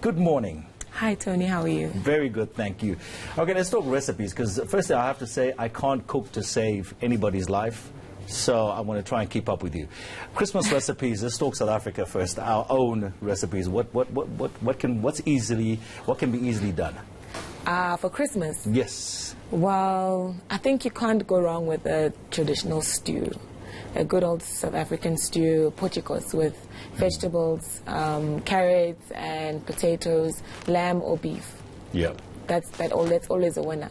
good morning. Hi, Tony. How are you? Very good, thank you. Okay, let's talk recipes, because firstly I have to say I can't cook to save anybody's life, so I'm going to try and keep up with you. Christmas recipes, let's talk South Africa first, our own recipes. What can be easily done? For Christmas? Yes. Well, I think you can't go wrong with a traditional stew. A good old South African stew, porticos, with vegetables, carrots and potatoes, lamb or beef. Yeah. That's always a winner.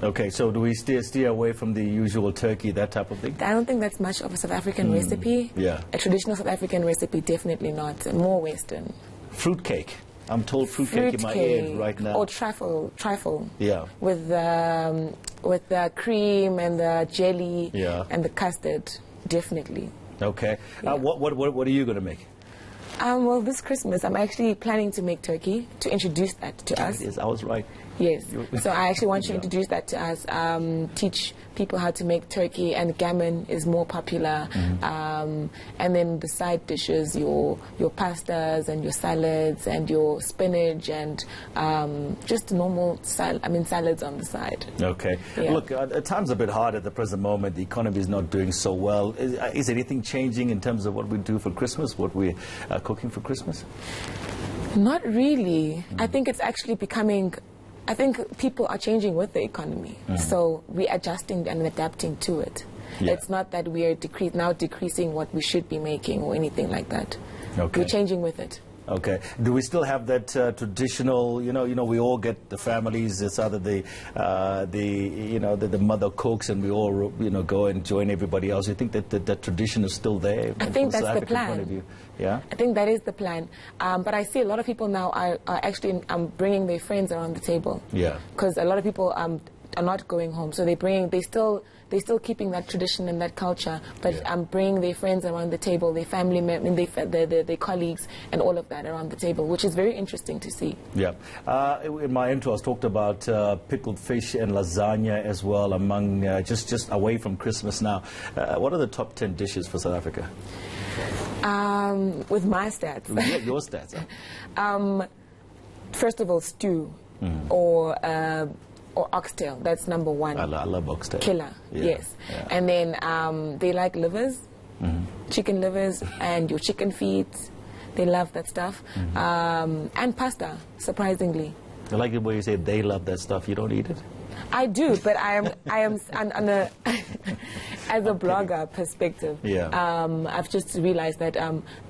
Okay, so do we steer away from the usual turkey, that type of thing? I don't think that's much of a South African recipe. Yeah. A traditional South African recipe, definitely not. More Western. Fruitcake. I'm told fruitcake in my ear right now. Or trifle. Yeah. With the cream and the jelly and the custard, definitely. Okay. Yeah. What are you going to make? Well, this Christmas, I'm actually planning to make turkey, to introduce that to us. Yes, I was right. Yes. So I actually want to introduce that to us, teach people how to make turkey, and gammon is more popular. And then the side dishes, your pastas and your salads and your spinach and just normal salads on the side. Okay. Yeah. Look, at times a bit hard at the present moment. The economy is not doing so well. Is anything changing in terms of what we do for Christmas, what we're cooking for Christmas? Not really. I think it's actually becoming... I think people are changing with the economy, so we're adjusting and adapting to it. Yeah. It's not that we are now decreasing what we should be making or anything like that. Okay. We're changing with it. Okay. Do we still have that traditional? You know, we all get the families. It's either the mother cooks, and we all go and join everybody else. You think that tradition is still there? I think that's the plan. Point of view? Yeah. I think that is the plan. But I see a lot of people now are actually bringing their friends around the table. Yeah. Because a lot of people are not going home, so they're still keeping that tradition and that culture, but bringing their friends around the table, their family members, their colleagues, and all of that around the table, which is very interesting to see. Yeah. In my intro, I talked about pickled fish and lasagna as well, among just away from Christmas now. What are the top 10 dishes for South Africa? With my stats. Yeah, your stats. Huh? First of all, stew or oxtail. That's number one. I love oxtail. Killer, yes. Yeah. And then they like livers, chicken livers, and your chicken feet. They love that stuff. And pasta, surprisingly. I like it when you say they love that stuff. You don't eat it? I do, but I am on a as a blogger perspective. Yeah. I've just realized that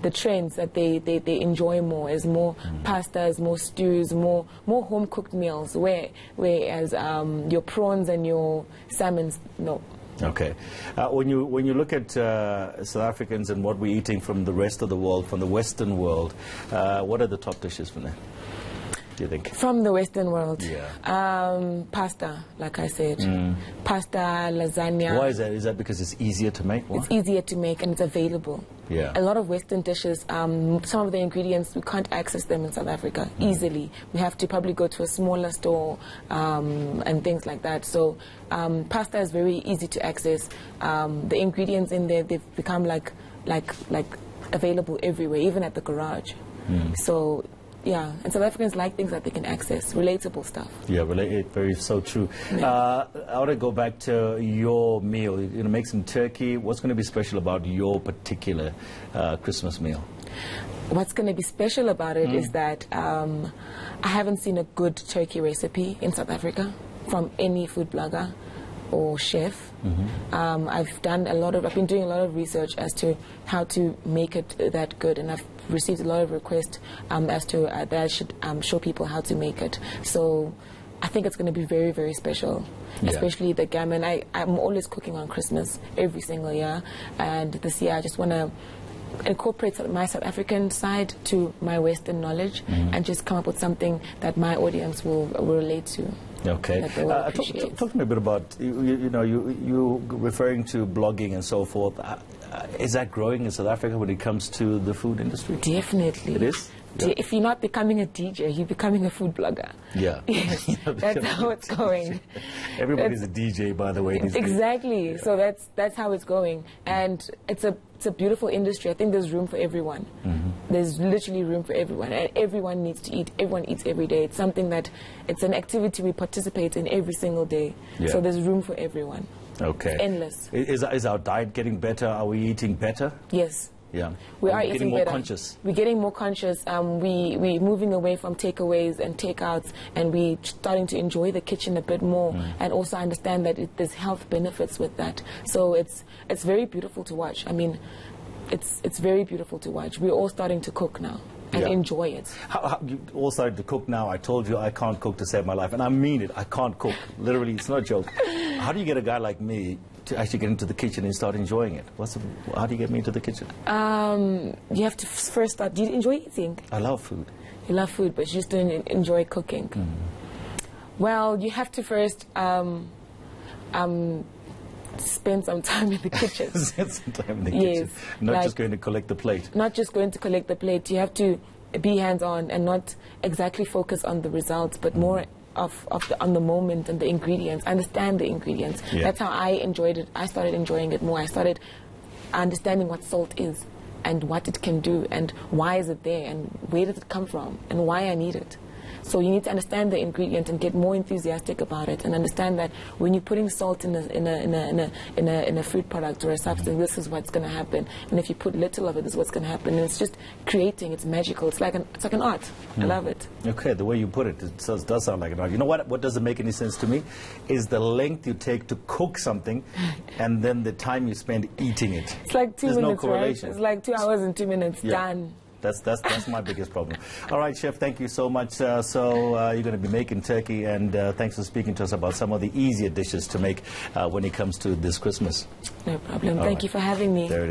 the trends that they enjoy more is more pastas, more stews, more home cooked meals. Whereas your prawns and your salmons, no. Okay. When you look at South Africans and what we're eating from the rest of the world, from the Western world, what are the top dishes from there? You think? From the Western world, pasta, like I said, pasta, lasagna. Why is that? Is that because it's easier to make? Why? It's easier to make and it's available. Yeah. A lot of Western dishes, some of the ingredients, we can't access them in South Africa easily. We have to probably go to a smaller store and things like that. So pasta is very easy to access. The ingredients in there, they've become like available everywhere, even at the garage. So. Yeah, and South Africans like things that they can access, relatable stuff. Yeah, so true. Yeah. I want to go back to your meal. You're going to make some turkey. What's going to be special about your particular Christmas meal? What's going to be special about it is that I haven't seen a good turkey recipe in South Africa from any food blogger or chef. I've been doing a lot of research as to how to make it that good, and I've received a lot of requests as to that I should show people how to make it. So I think it's going to be very, very special, especially the gammon. I'm always cooking on Christmas every single year, and this year I just want to incorporate my South African side to my Western knowledge and just come up with something that my audience will relate to. Okay. Talk to me a bit about, you referring to blogging and so forth. Is that growing in South Africa when it comes to the food industry? Definitely. It is? If you're not becoming a DJ, you're becoming a food blogger. Yeah. Yes, that's how it's going. Everybody's a DJ, by the way. Exactly. Yeah. So that's how it's going, and it's a beautiful industry. I think there's room for everyone. There's literally room for everyone, and everyone needs to eat. Everyone eats every day. It's something it's an activity we participate in every single day. Yeah. So there's room for everyone. Okay. It's endless. Is our diet getting better? Are we eating better? Yes. Yeah. We are getting more better. conscious. We're getting more conscious. We're moving away from takeaways and takeouts, and we're starting to enjoy the kitchen a bit more, and also understand that there's health benefits with that. So it's very beautiful to watch. I mean, it's very beautiful to watch. We're all starting to cook now and enjoy it. How you all started to cook now? I told you I can't cook to save my life, and I mean it. I can't cook. Literally, it's not a joke. How do you get a guy like me to actually get into the kitchen and start enjoying it? How do you get me into the kitchen? You have to first start. Do you enjoy eating? I love food. You love food, but you just don't enjoy cooking. Well, you have to first spend some time in the kitchen. Spend some time in the kitchen. Not just going to collect the plate. Not just going to collect the plate. You have to be hands-on and not exactly focus on the results, but more on the moment and the ingredients. Understand the ingredients. Yeah. That's how I enjoyed it. I started enjoying it more. I started understanding what salt is and what it can do and why is it there and where does it come from and why I need it. So you need to understand the ingredient and get more enthusiastic about it, and understand that when you're putting salt in a food product or a substance, this is what's going to happen. And if you put little of it, this is what's going to happen. And it's just creating. It's magical. It's like an art. I love it. Okay, the way you put it, does sound like an art. You know what doesn't make any sense to me is the length you take to cook something, and then the time you spend eating it. It's like 2 minutes, no correlation. Right? It's like 2 hours and 2 minutes. Done. That's my biggest problem. All right, Chef, thank you so much. So you're going to be making turkey, and thanks for speaking to us about some of the easier dishes to make when it comes to this Christmas. No problem. Thank you for having me. There it is.